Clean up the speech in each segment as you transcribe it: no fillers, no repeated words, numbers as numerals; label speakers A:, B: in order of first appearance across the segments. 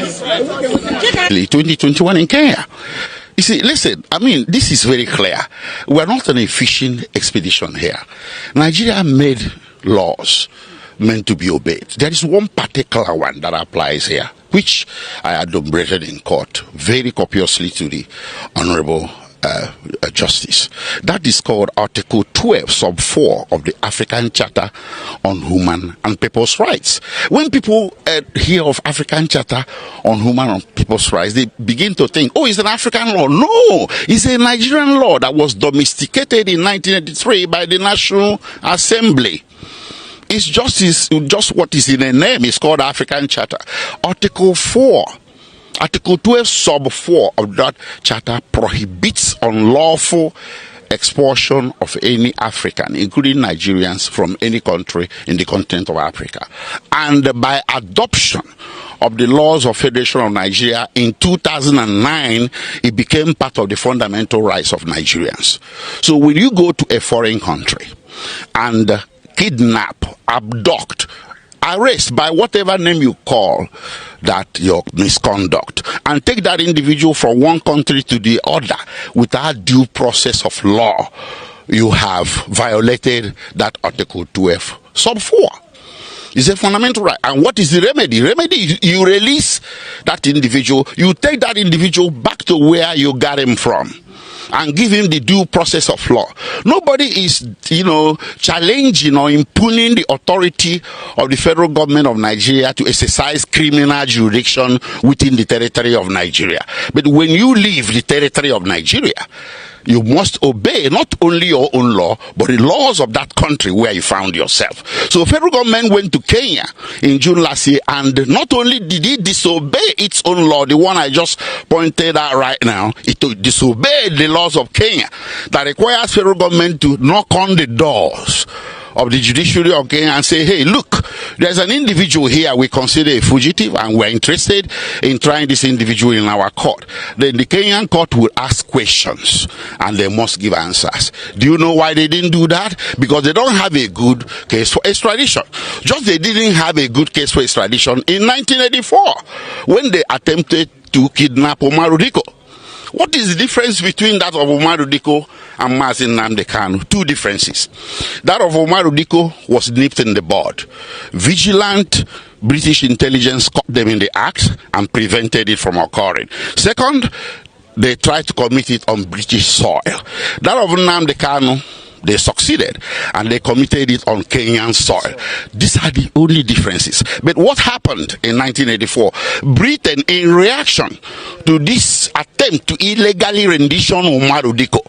A: 2021 in Kenya. You see, listen, I mean, this is very clear. We're not on a fishing expedition here. Nigeria made laws meant to be obeyed. There is one particular one that applies here, which I adumbrated in court very copiously to the Honorable Justice. That is called Article 12, Sub 4 of the African Charter on Human and People's Rights. When people hear of African Charter on Human and People's Rights, they begin to think, oh, it's an African law. No, it's a Nigerian law that was domesticated in 1983 by the National Assembly. It's just what is in a name. It's called African Charter. Article 4. Article 12, Sub 4 of that charter prohibits unlawful expulsion of any African, including Nigerians, from any country in the continent of Africa. And by adoption of the laws of Federation of Nigeria in 2009, it became part of the fundamental rights of Nigerians. So when you go to a foreign country and kidnap, abduct, arrest, by whatever name you call that your misconduct, and take that individual from one country to the other without due process of law, you have violated that Article 12, Sub 4. It's a fundamental right. And what is the remedy? Remedy, you release that individual, you take that individual back to where you got him from, and give him the due process of law. Nobody is, challenging or impugning the authority of the federal government of Nigeria to exercise criminal jurisdiction within the territory of Nigeria. But when you leave the territory of Nigeria, you must obey not only your own law, but the laws of that country where you found yourself. So federal government went to Kenya in June last year, and not only did it disobey its own law, the one I just pointed out right now, it disobeyed the laws of Kenya that requires federal government to knock on the doors of the judiciary of Kenya and say, hey, look, there's an individual here we consider a fugitive and we're interested in trying this individual in our court. Then the Kenyan court will ask questions and they must give answers. Do you know why they didn't do that? Because they don't have a good case for extradition. Just they didn't have a good case for extradition in 1984 when they attempted to kidnap Umaru Diko. What is the difference between that of Umaru Diko and Mazi Nnamdi Kanu? Two differences. That of Umaru Diko was nipped in the bud. Vigilant British intelligence caught them in the act and prevented it from occurring. Second, they tried to commit it on British soil. That of Nnamdi Kanu, they succeeded and they committed it on Kenyan soil. These are the only differences. But what happened in 1984? Britain, in reaction to this attempt to illegally rendition Umaru Diko,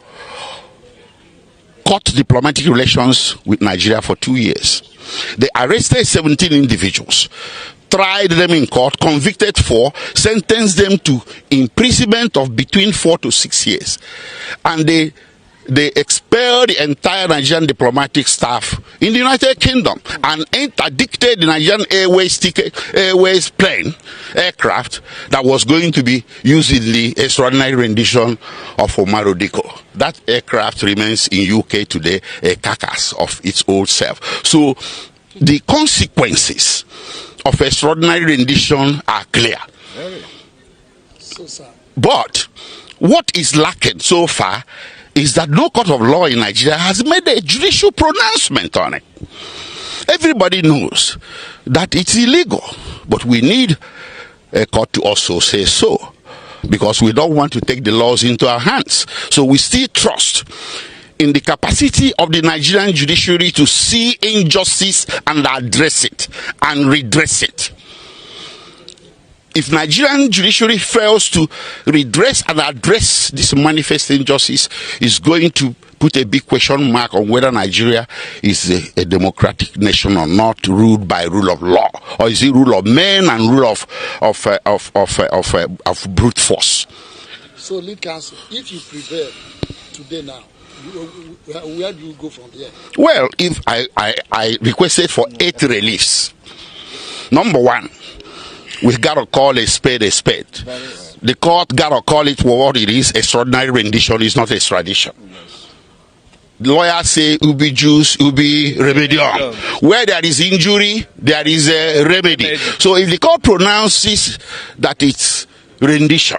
A: cut diplomatic relations with Nigeria for 2 years. They arrested 17 individuals, tried them in court, convicted 4, sentenced them to imprisonment of between 4 to 6 years. And they expelled the entire Nigerian diplomatic staff in the United Kingdom and interdicted the Nigerian Airways plane aircraft that was going to be used in the extraordinary rendition of Umaru Diko. That aircraft remains in UK today, a carcass of its old self. So the consequences of extraordinary rendition are clear.
B: So sad.
A: But what is lacking so far is that no court of law in Nigeria has made a judicial pronouncement on it. Everybody knows that it's illegal, but we need a court to also say so, because we don't want to take the laws into our hands. So we still trust in the capacity of the Nigerian judiciary to see injustice and address it and redress it. If Nigerian judiciary fails to redress and address this manifest injustice, it's going to put a big question mark on whether Nigeria is a democratic nation or not, ruled by rule of law, or is it rule of men and rule of brute force.
B: So, lead counsel, if you prevail today now, where do you go from there?
A: Well, if I requested for 8 reliefs. Number 1, we gotta call a spade a spade. The court gotta call it for what it is. Extraordinary rendition is not extradition. The lawyers say ubi jus, ubi remedium. Where there is injury, there is a remedy. So if the court pronounces that it's rendition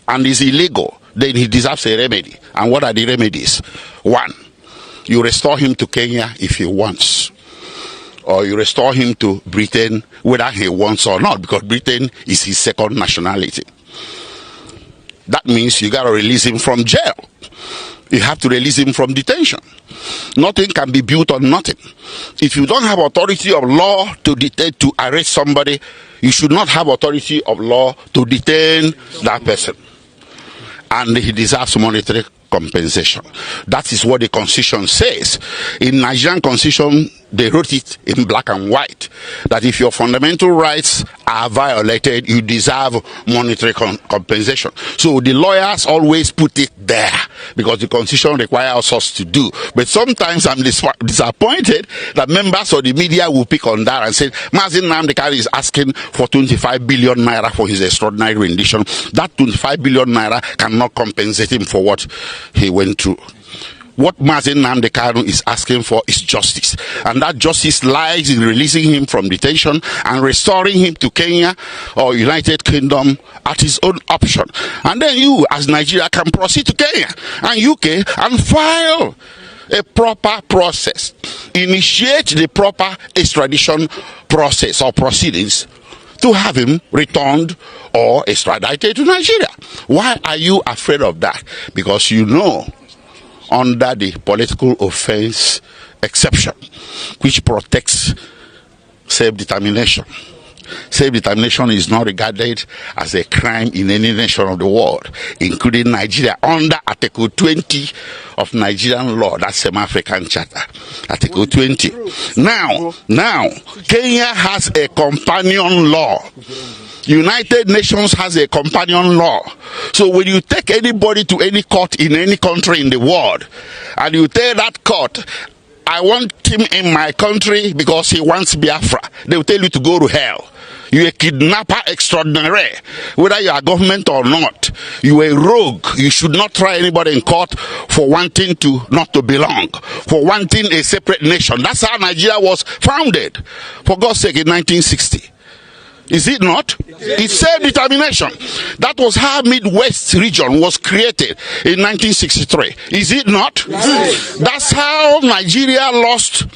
A: and is illegal, then he deserves a remedy. And what are the remedies? One, you restore him to Kenya if he wants. Or you restore him to Britain whether he wants or not, because Britain is his second nationality. That means you got to release him from jail. You have to release him from detention. Nothing can be built on nothing. If you don't have authority of law to detain, to arrest somebody, you should not have authority of law to detain that person. And he deserves monetary compensation. That is what the Constitution says. In Nigerian Constitution, they wrote it in black and white, that if your fundamental rights are violated, you deserve monetary compensation. So the lawyers always put it there, because the Constitution requires us to do. But sometimes I'm disappointed that members of the media will pick on that and say, Mazin Nnamdi Kanu is asking for 25 billion naira for his extraordinary rendition. That 25 billion naira cannot compensate him for what he went through. What Mazin Nnamdi Kanu is asking for is justice. And that justice lies in releasing him from detention and restoring him to Kenya or United Kingdom at his own option. And then you, as Nigeria, can proceed to Kenya and UK and file a proper process. Initiate the proper extradition process or proceedings to have him returned or extradited to Nigeria. Why are you afraid of that? Because you know, under the political offense exception, which protects self-determination. Self-determination is not regarded as a crime in any nation of the world, including Nigeria, under Article 20 of Nigerian law, that's the African Charter, Article 20. Now, Kenya has a companion law. United Nations has a companion law. So when you take anybody to any court in any country in the world, and you tell that court, I want him in my country because he wants Biafra, they will tell you to go to hell. You're a kidnapper extraordinary, whether you are government or not. You are a rogue. You should not try anybody in court for wanting to not to belong, for wanting a separate nation. That's how Nigeria was founded, for God's sake, in 1960. Is it not? It's self-determination. That was how Midwest region was created in 1963. Is it not? That's how Nigeria lost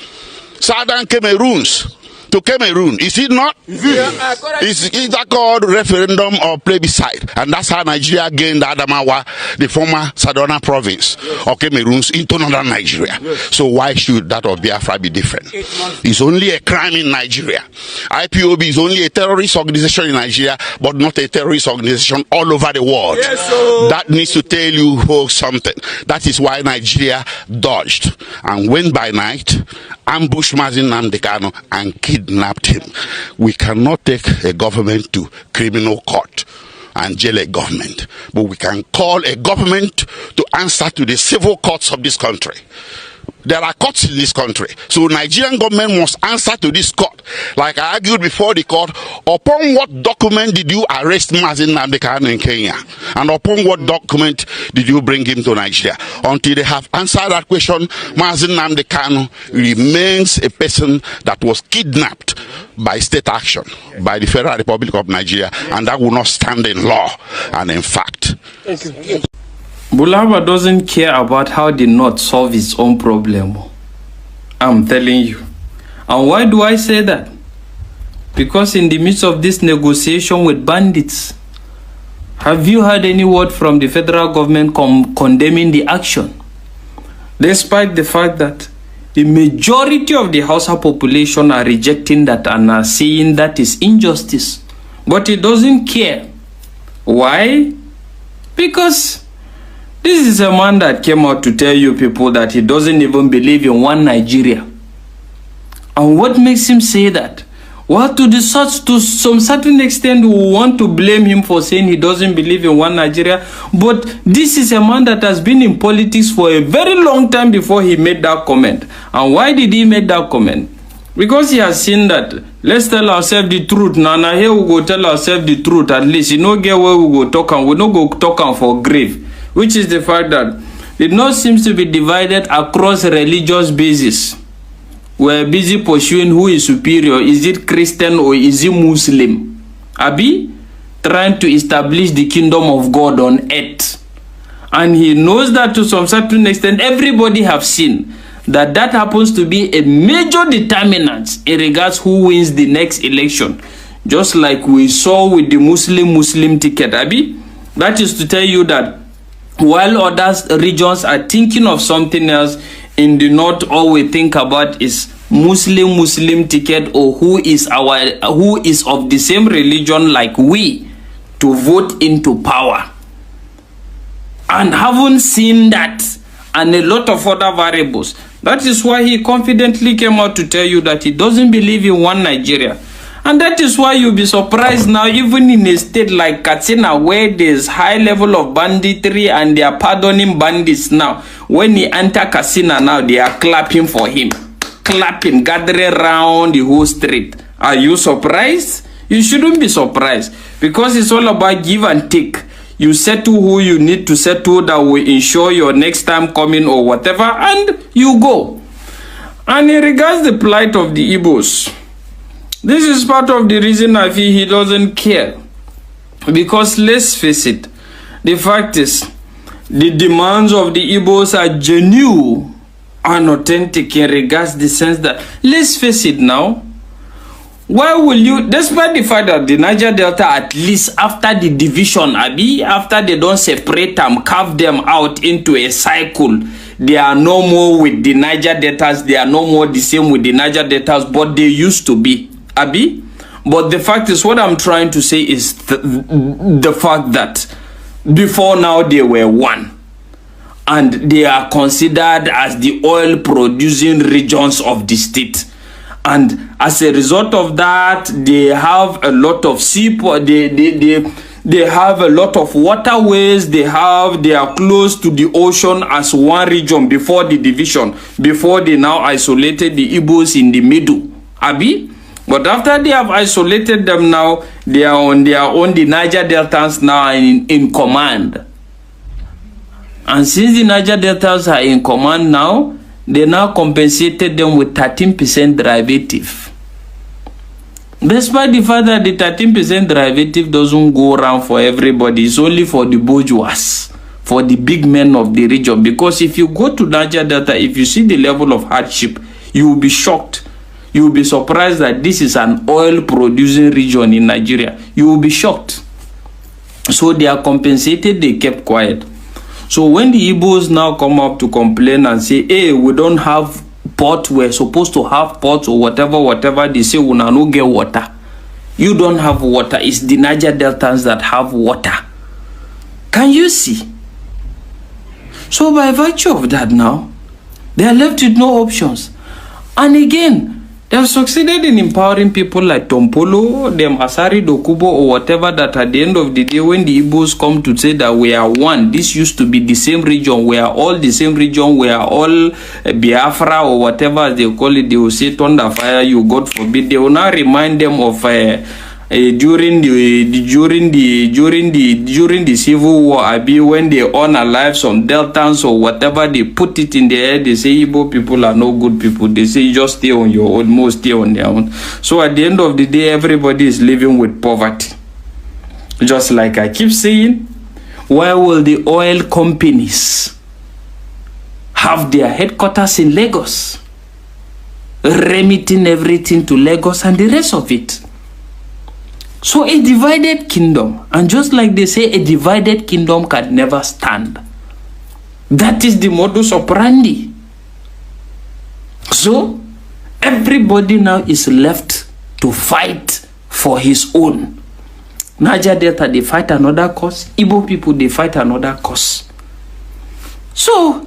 A: Southern Cameroons to Cameroon. Is it not? Is that called referendum or plebiscite? And that's how Nigeria gained Adamawa, the former Southern province of Cameroons, into northern Nigeria. So why should that of Biafra be different? It's only a crime in Nigeria. IPOB is only a terrorist organization in Nigeria, but not a terrorist organization all over the world. That needs to tell you folks something. That is why Nigeria dodged and went by night, ambushed Mazin Nnamdi Kanu and kidnapped him. We cannot take a government to criminal court and jail a government, but we can call a government to answer to the civil courts of this country. There are courts in this country, so Nigerian government must answer to this court. Like I argued before the court, upon what document did you arrest Mazin Nnamdi Kanu in Kenya? And upon what document did you bring him to Nigeria? Until they have answered that question, Mazin Nnamdi Kanu remains a person that was kidnapped by state action, by the Federal Republic of Nigeria, and that will not stand in law and in fact.
C: Bulaba doesn't care about how the North solve its own problem. I'm telling you. And why do I say that? Because in the midst of this negotiation with bandits, have you heard any word from the federal government condemning the action? Despite the fact that the majority of the Hausa population are rejecting that and are saying that is injustice. But it doesn't care. Why? Because this is a man that came out to tell you people that he doesn't even believe in one Nigeria. And what makes him say that? Well, to some certain extent, we want to blame him for saying he doesn't believe in one Nigeria. But this is a man that has been in politics for a very long time before he made that comment. And why did he make that comment? Because he has seen that, let's tell ourselves the truth. Now here we go tell ourselves the truth. At least, you know, get where we go talk and we don't go talk for grave. Which is the fact that The North seems to be divided across religious basis. We're busy pursuing who is superior. Is it Christian or is it Muslim? Abi? Trying to establish the kingdom of God on earth. And he knows that to some certain extent, everybody have seen that happens to be a major determinant in regards who wins the next election. Just like we saw with the Muslim ticket, Abi. That is to tell you that while other regions are thinking of something else, in the North, all we think about is Muslim ticket, or who is of the same religion like we, to vote into power. And haven't seen that and a lot of other variables. That is why he confidently came out to tell you that he doesn't believe in one Nigeria. And that is why you'll be surprised now, even in a state like Katsina, where there's high level of banditry and they are pardoning bandits now. When he enter Katsina now, they are clapping for him. Clapping, gathering around the whole street. Are you surprised? You shouldn't be surprised. Because it's all about give and take. You settle who you need to settle that will ensure your next time coming or whatever, and you go. And in regards the plight of the Igbos, this is part of the reason I feel he doesn't care. Because let's face it, the fact is, the demands of the Igbos are genuine and authentic in regards the sense that, let's face it now, why will you, despite the fact that the Niger Delta, at least after the division, after they don't separate them, carve them out into a cycle, they are no more with the Niger Deltas, they are no more the same with the Niger Deltas, but they used to be. But the fact is, what I'm trying to say is the fact that before now they were one, and they are considered as the oil producing regions of the state. And as a result of that, they have a lot of they have a lot of waterways. They are close to the ocean as one region before the division, before they now isolated the Igbos in the middle. But after they have isolated them now, they are on their own. The Niger Deltans now are in command. And since the Niger Deltans are in command now, they now compensated them with 13% derivative. Despite the fact that the 13% derivative doesn't go around for everybody, it's only for the bourgeois, for the big men of the region. Because if you go to Niger Delta, if you see the level of hardship, you will be shocked. You will be surprised that this is an oil-producing region in Nigeria. You will be shocked. So they are compensated, they kept quiet. So when the Igbos now come up to complain and say, hey, we don't have port, we're supposed to have ports or whatever, they say, we no get water. You don't have water. It's the Niger Deltans that have water. Can you see? So by virtue of that now, they are left with no options. And again, they have succeeded in empowering people like Tompolo, them Asari Dokubo or whatever, that at the end of the day, when the Igbos come to say that we are one, this used to be the same region, we are all the same region, we are all Biafra or whatever they call it, they will say thunder fire you, God forbid. They will now remind them of during the civil war, when they unalive some Deltans or whatever, they put it in their head, they say Igbo people are no good people. They say just stay on your own, most stay on their own. So at the end of the day, everybody is living with poverty. Just like I keep saying, why will the oil companies have their headquarters in Lagos, remitting everything to Lagos and the rest of it? So a divided kingdom, and just like they say, a divided kingdom can never stand. That is the modus operandi. So everybody now is left to fight for his own. Niger Delta, they fight another cause. Igbo people, they fight another cause. So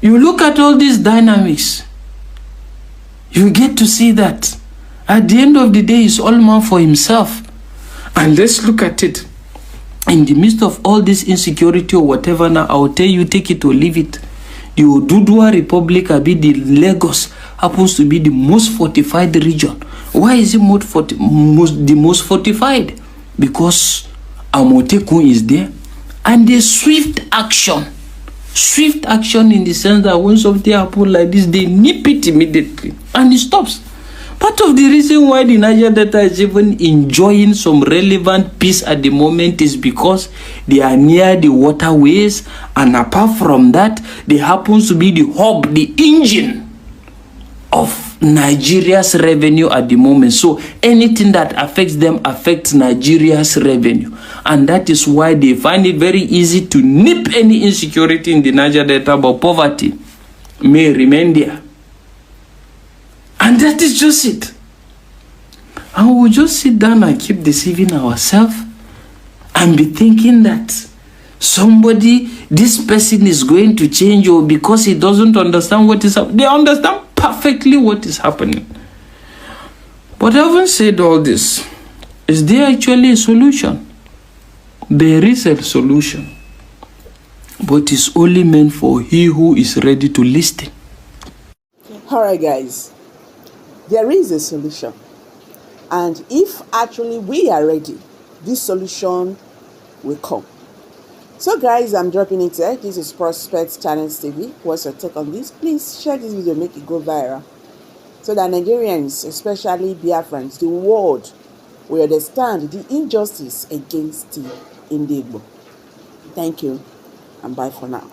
C: you look at all these dynamics, you get to see that at the end of the day, it's all man for himself. And let's look at it. In the midst of all this insecurity or whatever, now I will tell you, take it or leave it. The Oduduwa Republic, the Lagos, happens to be the most fortified region. Why is it the most fortified? Because Amotekun is there. And the swift action Swift action in the sense that when something happens like this, they nip it immediately and it stops. Part of the reason why the Niger Delta is even enjoying some relevant peace at the moment is because they are near the waterways, and apart from that, they happen to be the hub, the engine of Nigeria's revenue at the moment. So anything that affects them affects Nigeria's revenue, and that is why they find it very easy to nip any insecurity in the Niger Delta, but poverty may remain there. And that is just it. And we'll just sit down and keep deceiving ourselves and be thinking that this person is going to change, or because he doesn't understand what is happening. They understand perfectly what is happening. But having said all this, is there actually a solution? There is a solution, but it's only meant for he who is ready to listen.
D: All right, guys. There is a solution, and if actually we are ready, this solution will come. So guys, I'm dropping it here. This is Prospect Channels TV. What's your take on this? Please share this video, make it go viral, so that Nigerians, especially Biafrans, the world, will understand the injustice against the Igbo. Thank you, and bye for now.